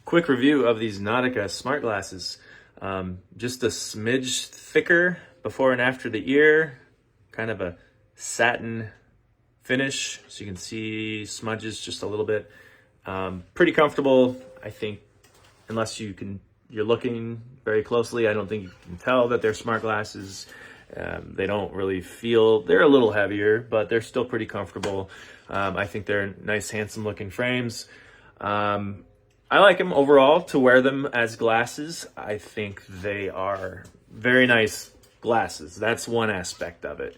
Quick review of these Nautica smart glasses. Just a smidge thicker before and after the ear, kind of a satin finish, so you can see smudges just a little bit. Pretty comfortable, I think, unless you're looking very closely. I don't think you can tell that they're smart glasses. They don't really feel, they're a little heavier, but they're still pretty comfortable. I think they're nice, handsome looking frames. I like them overall to wear them as glasses. I think they are very nice glasses. That's one aspect of it.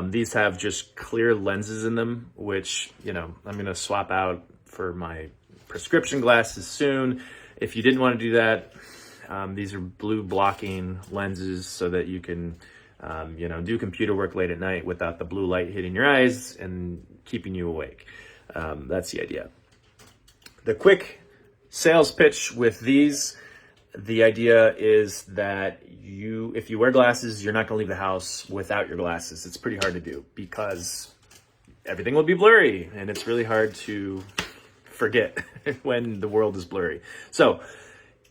These have just clear lenses in them, which, I'm going to swap out for my prescription glasses soon. If you didn't want to do that, these are blue blocking lenses so that you can, do computer work late at night without the blue light hitting your eyes and keeping you awake. That's the idea. The quick sales pitch with these, the idea is that if you wear glasses, you're not going to leave the house without your glasses. It's pretty hard to do because everything will be blurry and it's really hard to forget when the world is blurry. So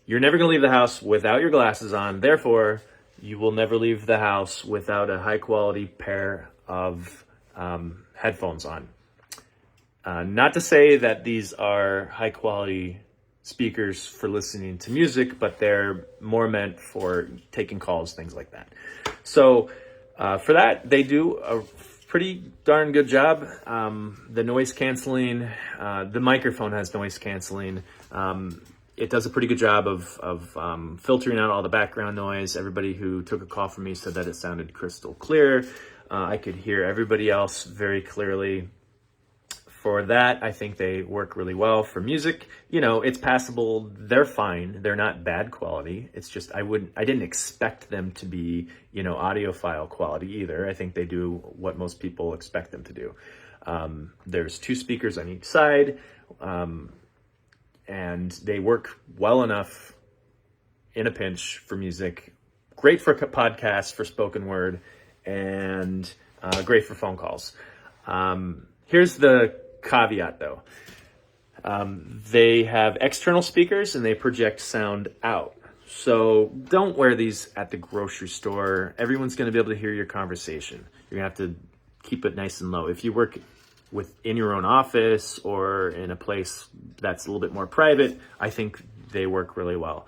you're never going to leave the house without your glasses on. Therefore, you will never leave the house without a high quality pair of headphones on. Not to say that these are high quality speakers for listening to music, but they're more meant for taking calls, things like that. So for that, they do a pretty darn good job. The noise canceling, the microphone has noise canceling. It does a pretty good job of filtering out all the background noise. Everybody who took a call from me said that it sounded crystal clear. I could hear everybody else very clearly. For that, I think they work really well. For music, it's passable. They're fine. They're not bad quality. It's just I didn't expect them to be, audiophile quality either. I think they do what most people expect them to do. There's 2 speakers on each side, and they work well enough in a pinch for music. Great for podcasts, for spoken word, and great for phone calls. Here's the caveat though. They have external speakers and they project sound out. So don't wear these at the grocery store. Everyone's going to be able to hear your conversation. You're going to have to keep it nice and low. If you work in your own office or in a place that's a little bit more private, I think they work really well.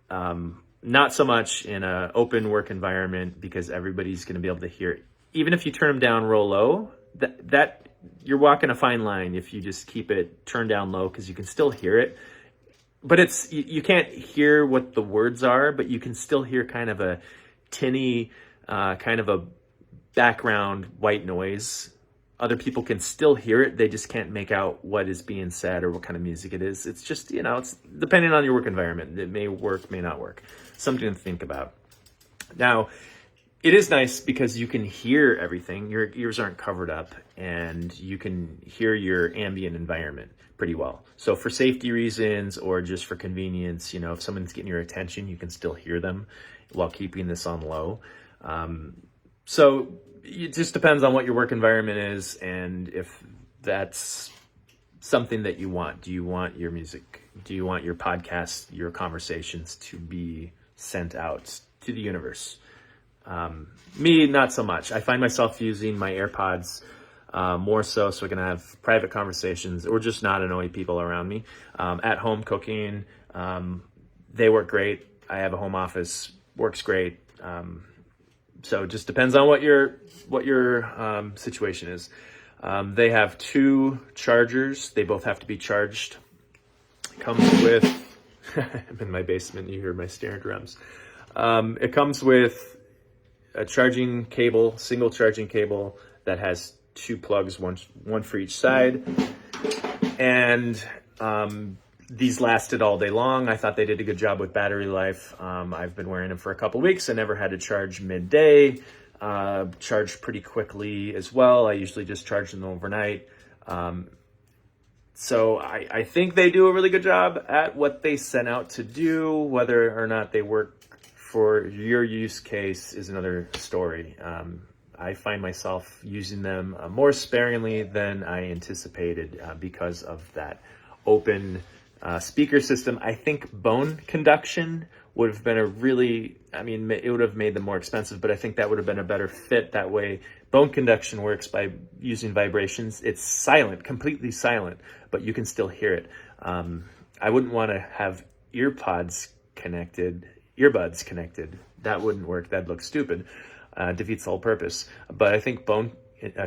Not so much in an open work environment because everybody's going to be able to hear it. Even if you turn them down real low, that you're walking a fine line if you just keep it turned down low because you can still hear it. But you can't hear what the words are, but you can still hear kind of a tinny, kind of a background white noise. Other people can still hear it. They just can't make out what is being said or what kind of music it is. It's just, it's depending on your work environment. It may work, may not work. Something to think about. Now, it is nice because you can hear everything. Your ears aren't covered up and you can hear your ambient environment pretty well. So for safety reasons or just for convenience, if someone's getting your attention, you can still hear them while keeping this on low. So it just depends on what your work environment is and if that's something that you want. Do you want your music? Do you want your podcast, your conversations to be sent out to the universe? Me, not so much. I find myself using my AirPods more so I can have private conversations or just not annoy people around me. At home cooking, they work great. I have a home office, works great. So it just depends on what your situation is. They have 2 chargers. They both have to be charged. Comes with, I'm in my basement, you hear my snare drums. It comes with a charging cable, single charging cable that has 2 plugs, one for each side. And these lasted all day long. I thought they did a good job with battery life. I've been wearing them for a couple weeks. I never had to charge midday. Charged pretty quickly as well. I usually just charge them overnight. So I think they do a really good job at what they set out to do. Whether or not they work for your use case is another story. I find myself using them more sparingly than I anticipated because of that open speaker system. I think bone conduction would have been it would have made them more expensive, but I think that would have been a better fit that way. Bone conduction works by using vibrations. It's silent, completely silent, but you can still hear it. I wouldn't want to have earbuds connected. That wouldn't work. That'd look stupid. Defeats the whole purpose. But I think bone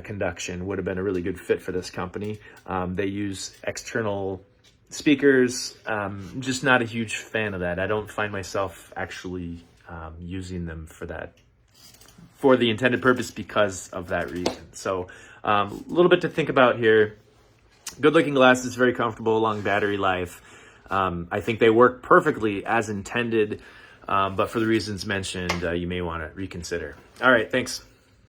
conduction would have been a really good fit for this company. They use external speakers. Just not a huge fan of that. I don't find myself actually using them for the intended purpose because of that reason. So a little bit to think about here. Good looking glasses, very comfortable, long battery life. I think they work perfectly as intended, but for the reasons mentioned, you may want to reconsider. All right, thanks.